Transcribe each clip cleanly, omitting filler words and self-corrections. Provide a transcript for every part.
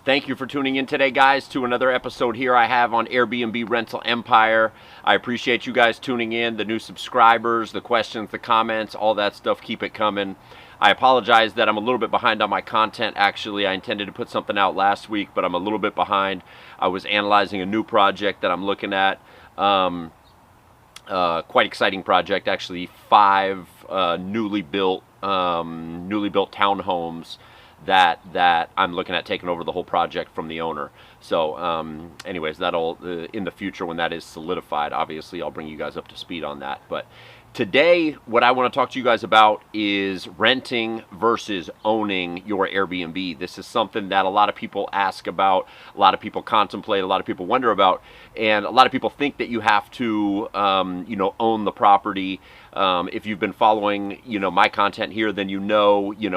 Thank you for tuning in today, guys, to another episode here I have on Airbnb Rental Empire. I appreciate you guys tuning in, the new subscribers, the questions, the comments, all that stuff. Keep it coming. I apologize that I'm a little bit behind on my content. Actually, I intended to put something out last week, but I'm a little bit behind. I was analyzing a new project that I'm looking at. Quite exciting project, actually. 5 newly built townhomes that I'm looking at taking over the whole project from the owner. So anyways, that'll in the future, when that is solidified, obviously I'll bring you guys up to speed on that. But today, what I want to talk to you guys about is renting versus owning your Airbnb. This is something that a lot of people ask about, a lot of people contemplate, a lot of people wonder about, and a lot of people think that you have to, own the property. If you've been following, my content here, then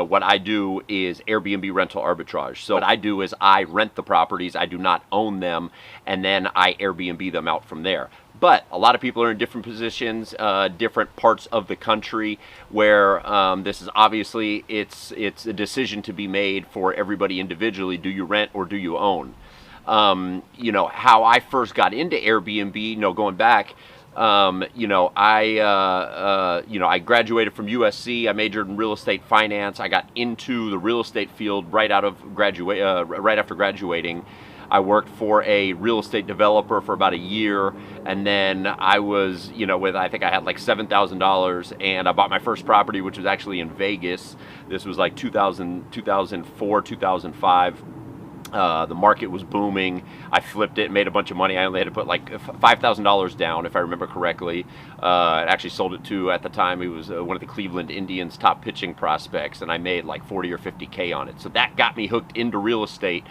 what I do is Airbnb rental arbitrage. So what I do is I rent the properties, I do not own them, and then I Airbnb them out from there. But a lot of people are in different positions, different parts of the country, where this is obviously, it's a decision to be made for everybody individually. Do you rent or do you own? How I first got into Airbnb, going back, I graduated from USC. I majored in real estate finance. I got into the real estate field right after graduating. I worked for a real estate developer for about a year, and then I was, I think I had like $7,000, and I bought my first property, which was actually in Vegas. This was like 2004, 2005. The market was booming. I flipped it and made a bunch of money. I only had to put like $5,000 down, if I remember correctly. I actually sold it to, at the time, he was one of the Cleveland Indians' top pitching prospects, and I made like 40 or 50K on it. So that got me hooked into real estate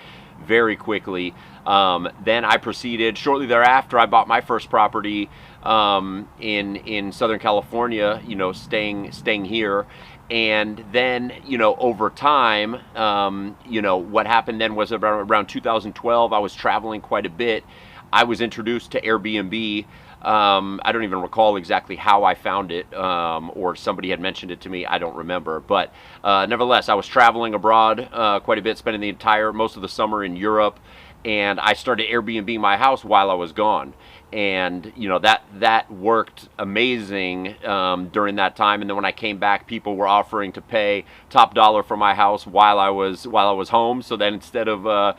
very quickly. Then I proceeded, shortly thereafter, I bought my first property in Southern California, staying here. And then, over time, what happened then was around 2012, I was traveling quite a bit. I was introduced to Airbnb. I don't even recall exactly how I found it, or somebody had mentioned it to me. I don't remember. But nevertheless, I was traveling abroad quite a bit, spending most of the summer in Europe. And I started Airbnb my house while I was gone. And that worked amazing during that time. And then when I came back, people were offering to pay top dollar for my house while I was home. So then instead of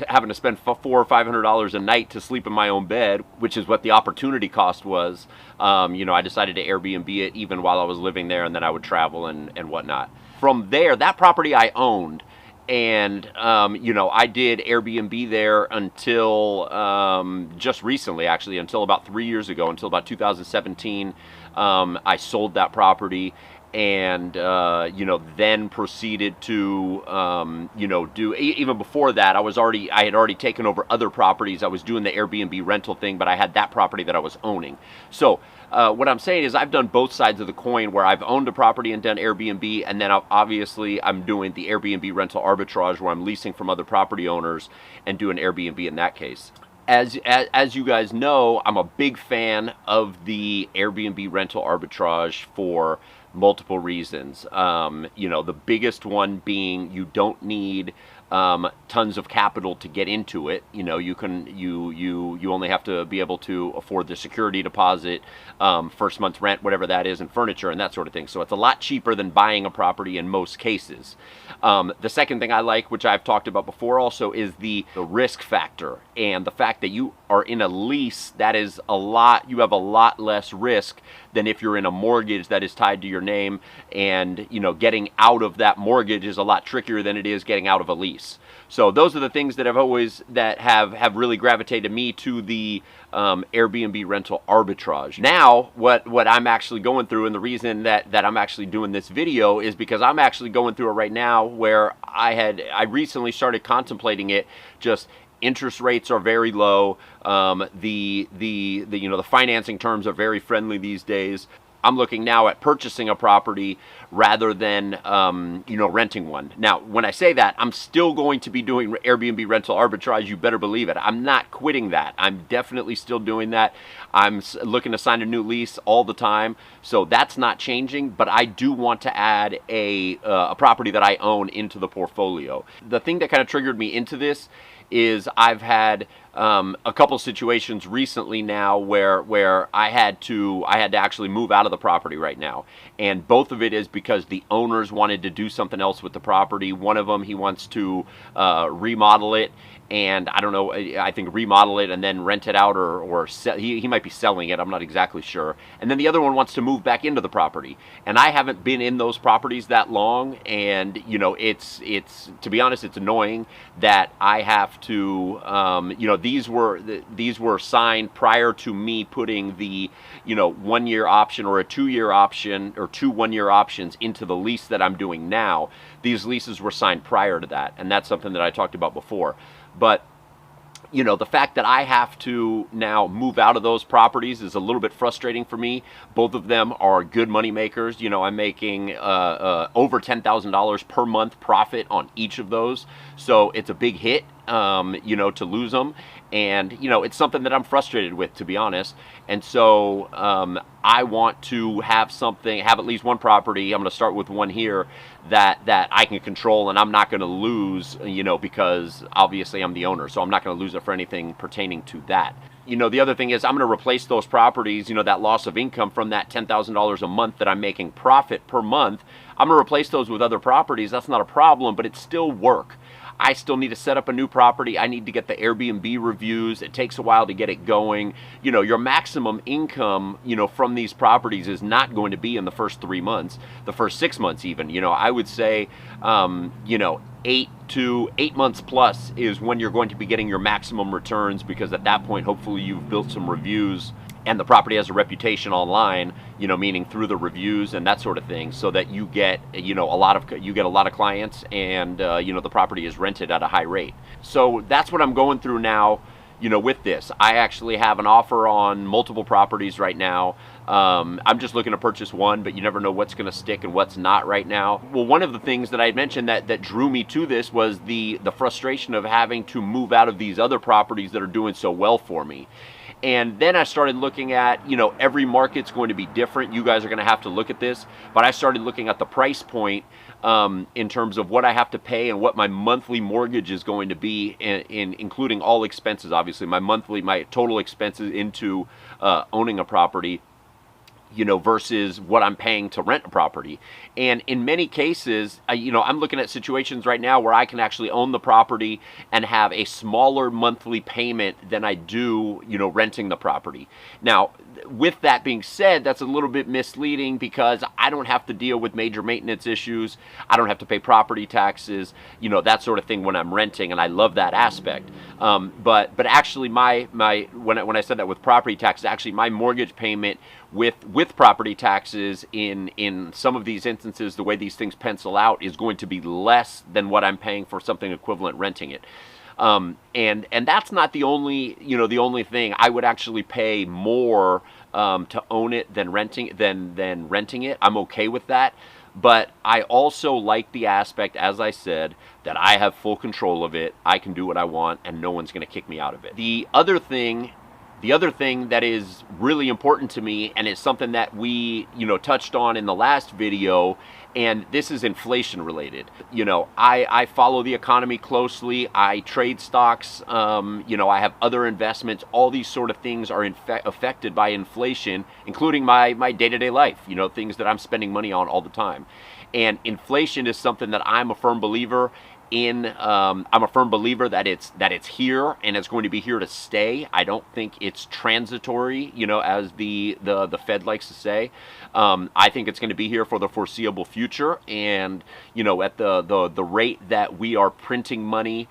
having to spend $400 or $500 a night to sleep in my own bed, which is what the opportunity cost was, I decided to Airbnb it even while I was living there, and then I would travel and whatnot. From there, that property I owned. And, I did Airbnb there until just recently, actually, until about 3 years ago, until about 2017. I sold that property and, then proceeded to, even before that, I had already taken over other properties. I was doing the Airbnb rental thing, but I had that property that I was owning. So, what I'm saying is I've done both sides of the coin, where I've owned a property and done Airbnb, and then obviously I'm doing the Airbnb rental arbitrage, where I'm leasing from other property owners and doing Airbnb in that case. As you guys know, I'm a big fan of the Airbnb rental arbitrage for multiple reasons. The biggest one being you don't need tons of capital to get into it. You only have to be able to afford the security deposit, first month's rent, whatever that is, and furniture and that sort of thing. So it's a lot cheaper than buying a property in most cases. The second thing I like, which I've talked about before also, is the risk factor, and the fact that you are in a lease. That is you have a lot less risk than if you're in a mortgage that is tied to your name, and getting out of that mortgage is a lot trickier than it is getting out of a lease. So those are the things that have really gravitated me to the Airbnb rental arbitrage. Now, what I'm actually going through, and the reason that I'm actually doing this video, is because I'm actually going through it right now, where I recently started contemplating it. Just interest rates are very low. The financing terms are very friendly these days. I'm looking now at purchasing a property rather than, renting one. Now, when I say that, I'm still going to be doing Airbnb rental arbitrage. You better believe it. I'm not quitting that. I'm definitely still doing that. I'm looking to sign a new lease all the time, so that's not changing. But I do want to add a property that I own into the portfolio. The thing that kind of triggered me into this is I've had a couple situations recently now where I had to actually move out of the property right now, and both of it is because the owners wanted to do something else with the property. One of them, he wants to remodel it, and I don't know, I think remodel it and then rent it out, or he might be selling it, I'm not exactly sure. And then the other one wants to move back into the property, and I haven't been in those properties that long, and it's to be honest, it's annoying that I have to these were signed prior to me putting the 1 year option or a 2 year option or 2 1 year options into the lease that I'm doing now. These leases were signed prior to that, and that's something that I talked about before. But the fact that I have to now move out of those properties is a little bit frustrating for me. Both of them are good money makers. I'm making over $10,000 per month profit on each of those. So it's a big hit, to lose them. And, it's something that I'm frustrated with, to be honest. And so I want to have at least one property. I'm going to start with one here that I can control, and I'm not going to lose, because obviously I'm the owner. So I'm not going to lose it for anything pertaining to that. The other thing is I'm going to replace those properties, that loss of income from that $10,000 a month that I'm making profit per month. I'm going to replace those with other properties. That's not a problem, but it's still work. I still need to set up a new property. I need to get the Airbnb reviews. It takes a while to get it going. Your maximum income, from these properties is not going to be in the first 3 months, the first 6 months even. I would say, 8 months plus is when you're going to be getting your maximum returns, because at that point, hopefully you've built some reviews and the property has a reputation online, meaning through the reviews and that sort of thing, so that you get, a lot of clients, and the property is rented at a high rate. So that's what I'm going through now, with this. I actually have an offer on multiple properties right now. I'm just looking to purchase one, but you never know what's going to stick and what's not right now. Well, one of the things that I had mentioned that drew me to this was the frustration of having to move out of these other properties that are doing so well for me. And then I started looking at, every market's going to be different. You guys are going to have to look at this. But I started looking at the price point in terms of what I have to pay and what my monthly mortgage is going to be, in including all expenses, obviously. My total expenses into owning a property, versus what I'm paying to rent a property. And in many cases, I'm looking at situations right now where I can actually own the property and have a smaller monthly payment than I do, renting the property. Now, with that being said, that's a little bit misleading, because I don't have to deal with major maintenance issues. I don't have to pay property taxes, that sort of thing when I'm renting, and I love that aspect. But actually, when I said that with property taxes, actually my mortgage payment with property taxes in some of these instances, the way these things pencil out, is going to be less than what I'm paying for something equivalent renting it. And that's not the only thing. I would actually pay more to own it than renting it. I'm okay with that. But I also like the aspect, as I said, that I have full control of it. I can do what I want, and no one's going to kick me out of it. The other thing that is really important to me, and it's something that we, touched on in the last video, and this is inflation related. I follow the economy closely. I trade stocks. I have other investments. All these sort of things are affected by inflation, including my day-to-day life, things that I'm spending money on all the time. And inflation is something that I'm a firm believer in. I'm a firm believer that it's here, and it's going to be here to stay. I don't think it's transitory, as the Fed likes to say. I think it's going to be here for the foreseeable future, and at the rate that we are printing money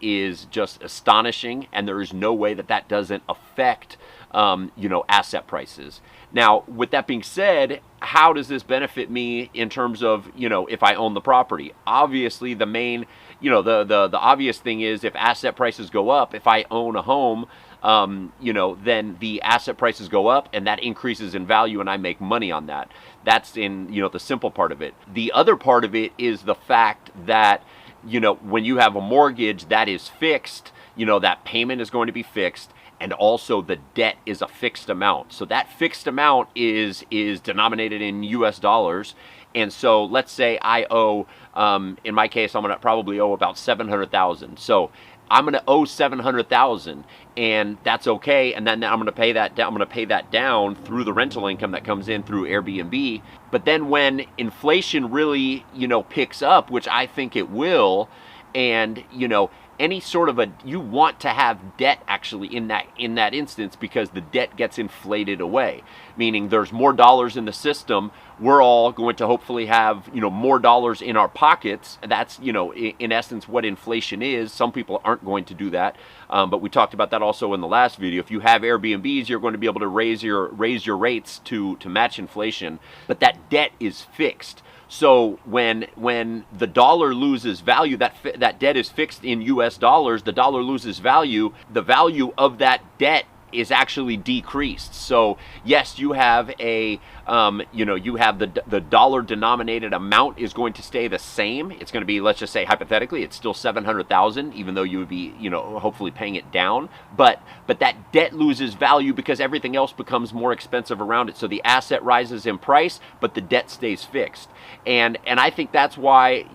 is just astonishing, and there is no way that doesn't affect asset prices. Now, with that being said, how does this benefit me in terms of, if I own the property? Obviously, the main, the obvious thing is, if asset prices go up, if I own a home, then the asset prices go up and that increases in value and I make money on that. That's in, the simple part of it. The other part of it is the fact that, when you have a mortgage that is fixed, that payment is going to be fixed, and also the debt is a fixed amount. So that fixed amount is denominated in US dollars. And so let's say I owe, in my case, I'm going to probably owe about $700,000. So I'm going to owe $700,000, and that's okay. And then I'm going to pay that down. I'm going to pay that down through the rental income that comes in through Airbnb. But then when inflation really, picks up, which I think it will, and any sort of you want to have debt actually in that instance, because the debt gets inflated away, meaning there's more dollars in the system. We're all going to hopefully have more dollars in our pockets. That's in essence what inflation is. Some people aren't going to do that, but we talked about that also in the last video. If you have Airbnbs, you're going to be able to raise your rates to match inflation, but that debt is fixed. So when the dollar loses value, that debt is fixed in US dollars, the dollar loses value, the value of that debt is actually decreased. So yes, you have you have the dollar denominated amount is going to stay the same. It's going to be, let's just say hypothetically, it's still 700,000, even though you would be, hopefully paying it down. But that debt loses value because everything else becomes more expensive around it. So the asset rises in price, but the debt stays fixed. And I think that's why,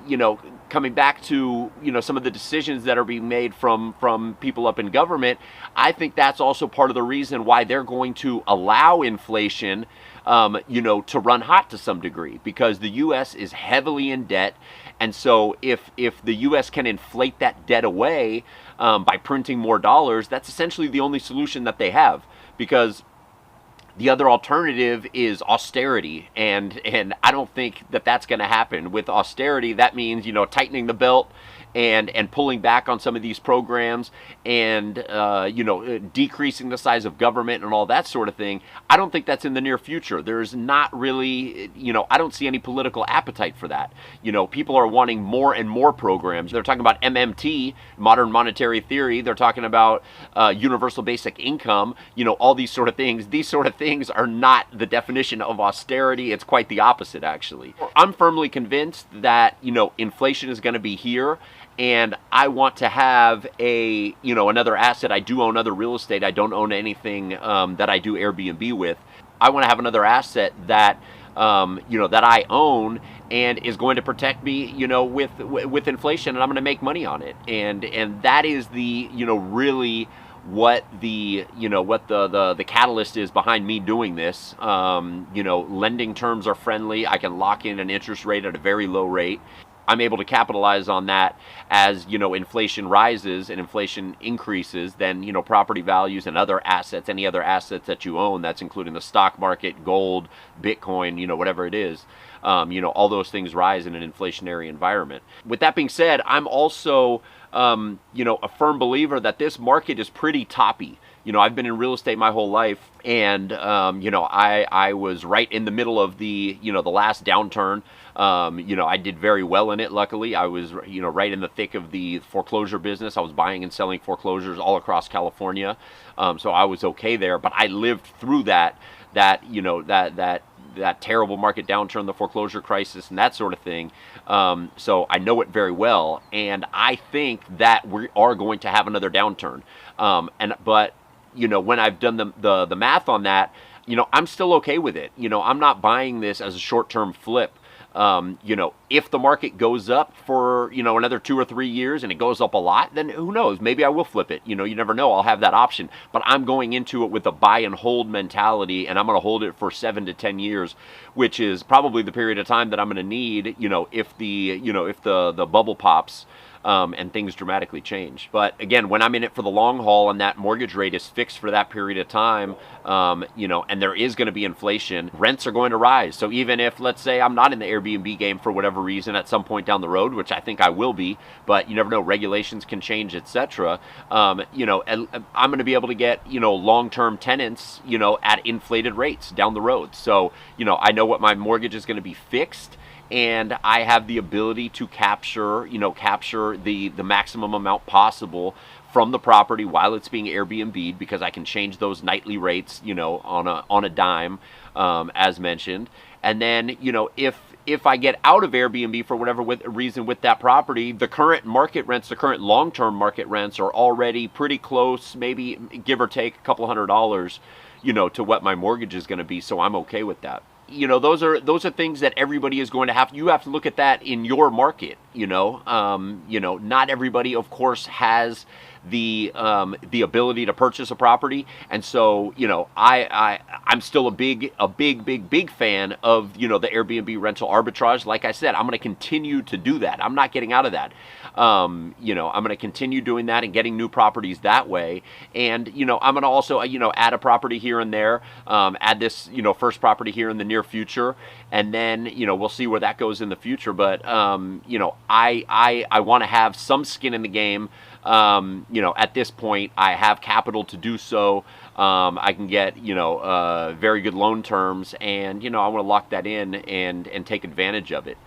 coming back to some of the decisions that are being made from people up in government, I think that's also part of the reason why they're going to allow inflation to run hot to some degree, because the U.S. is heavily in debt. And so if the U.S. can inflate that debt away by printing more dollars, that's essentially the only solution that they have, because the other alternative is austerity, and I don't think that that's going to happen. With austerity, that means tightening the belt and pulling back on some of these programs, and decreasing the size of government and all that sort of thing. I don't think that's in the near future. There's not really, I don't see any political appetite for that. People are wanting more and more programs. They're talking about MMT, modern monetary theory. They're talking about universal basic income, all these sort of things. These sort of things are not the definition of austerity. It's quite the opposite, actually. I'm firmly convinced that, inflation is going to be here. And I want to have another asset. I do own other real estate. I don't own anything that I do Airbnb with. I want to have another asset that that I own and is going to protect me, with inflation, and I'm going to make money on it. And that is the really what the the catalyst is behind me doing this. Lending terms are friendly. I can lock in an interest rate at a very low rate. I'm able to capitalize on that as, inflation rises and inflation increases. Then, property values and other assets, any other assets that you own, that's including the stock market, gold, Bitcoin, whatever it is, all those things rise in an inflationary environment. With that being said, I'm also, a firm believer that this market is pretty toppy. I've been in real estate my whole life, and, I was right in the middle of the last downturn. I did very well in it, luckily. I was, right in the thick of the foreclosure business. I was buying and selling foreclosures all across California. So I was okay there, but I lived through that terrible market downturn, the foreclosure crisis, and that sort of thing. So I know it very well, and I think that we are going to have another downturn. But when I've done the math on that, I'm still okay with it. I'm not buying this as a short-term flip. If the market goes up for, another 2 or 3 years and it goes up a lot, then who knows? Maybe I will flip it. You never know. I'll have that option. But I'm going into it with a buy and hold mentality, and I'm going to hold it for 7 to 10 years, which is probably the period of time that I'm going to need, if the bubble pops. And things dramatically change. But again, when I'm in it for the long haul and that mortgage rate is fixed for that period of time, and there is going to be inflation, rents are going to rise. So even if, let's say, I'm not in the Airbnb game for whatever reason at some point down the road, which I think I will be, but you never know, regulations can change, etc. I'm going to be able to get, long-term tenants, at inflated rates down the road. So, I know what my mortgage is going to be fixed, and I have the ability to capture the maximum amount possible from the property while it's being Airbnb'd, because I can change those nightly rates, you know, on a dime, as mentioned. And then, you know, if I get out of Airbnb for whatever reason with that property, the current market rents, the current long-term market rents are already pretty close, maybe give or take a couple $100, you know, to what my mortgage is going to be. So I'm okay with that. You know, those are things that everybody is going to have. You have to look at that in your market. You know, not everybody, of course, has the ability to purchase a property, and so, you know, I'm still a big fan of, you know, the Airbnb rental arbitrage. Like I said, I'm going to continue to do that. I'm not getting out of that. You know, I'm going to continue doing that and getting new properties that way. And, you know, I'm going to also, you know, add a property here and there, add this, you know, first property here in the near future, and then, you know, we'll see where that goes in the future. But, you know, I want to have some skin in the game. You know, at this point, I have capital to do so. I can get, you know, very good loan terms, and, you know, I want to lock that in and take advantage of it.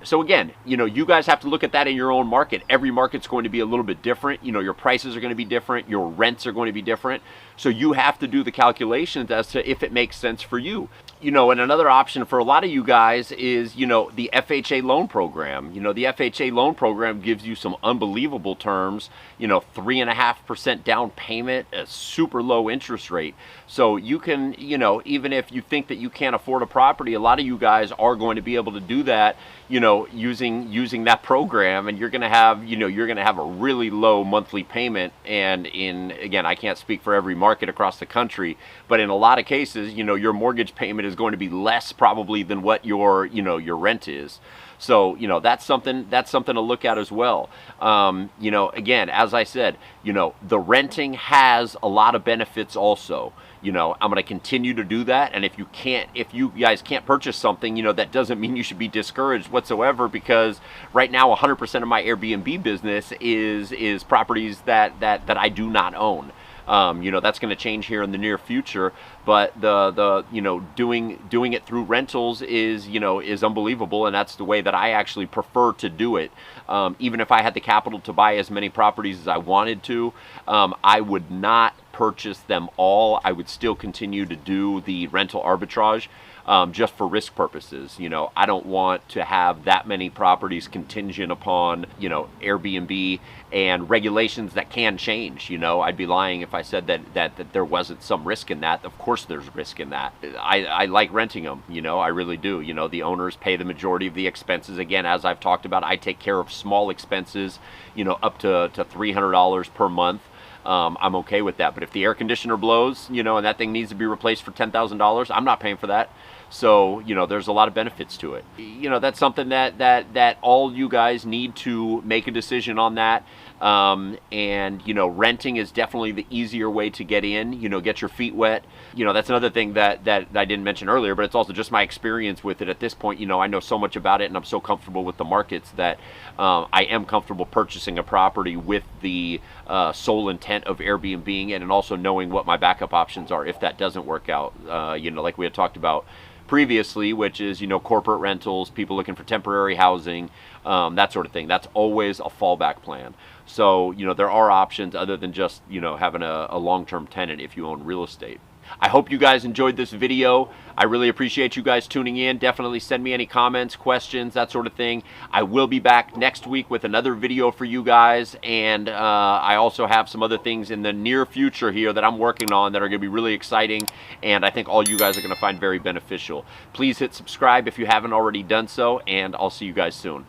So again, you know, you guys have to look at that in your own market. Every market's going to be a little bit different. You know, your prices are going to be different. Your rents are going to be different. So you have to do the calculations as to if it makes sense for you. You know, and another option for a lot of you guys is, you know, the FHA loan program. You know, the FHA loan program gives you some unbelievable terms, you know, 3.5% down payment, a super low interest rate. So you can, you know, even if you think that you can't afford a property, a lot of you guys are going to be able to do that, you know, using that program, and you're going to have, you know, you're going to have a really low monthly payment. And again, I can't speak for every market across the country, but in a lot of cases, you know, your mortgage payment is going to be less probably than what your, you know, your rent is. So, you know, that's something to look at as well. You know, again, as I said, you know, the renting has a lot of benefits also. You know, I'm going to continue to do that. And if you guys can't purchase something, you know, that doesn't mean you should be discouraged whatsoever, because right now 100% of my Airbnb business is properties that I do not own. You know, that's going to change here in the near future, but the you know, doing it through rentals is, you know, is unbelievable, and that's the way that I actually prefer to do it. Even if I had the capital to buy as many properties as I wanted to, I would not purchase them all. I would still continue to do the rental arbitrage, just for risk purposes. You know, I don't want to have that many properties contingent upon, you know, Airbnb and regulations that can change. You know, I'd be lying if I said that there wasn't some risk in that. Of course there's risk in that. I like renting them, you know, I really do. You know, the owners pay the majority of the expenses. Again, as I've talked about, I take care of small expenses, you know, up to $300 per month. I'm okay with that. But if the air conditioner blows, you know, and that thing needs to be replaced for $10,000, I'm not paying for that. So, you know, there's a lot of benefits to it. You know, that's something that all you guys need to make a decision on that. And, you know, renting is definitely the easier way to get in, you know, get your feet wet. You know, that's another thing that I didn't mention earlier, but it's also just my experience with it at this point. You know, I know so much about it, and I'm so comfortable with the markets that I am comfortable purchasing a property with the sole intent of Airbnb, and also knowing what my backup options are if that doesn't work out. You know, like we had talked about previously, which is, you know, corporate rentals, people looking for temporary housing, that sort of thing. That's always a fallback plan. So, you know, there are options other than just, you know, having a long-term tenant if you own real estate. I hope you guys enjoyed this video. I really appreciate you guys tuning in. Definitely send me any comments, questions, that sort of thing. I will be back next week with another video for you guys, and I also have some other things in the near future here that I'm working on that are going to be really exciting, and I think all you guys are going to find very beneficial. Please hit subscribe if you haven't already done so, and I'll see you guys soon.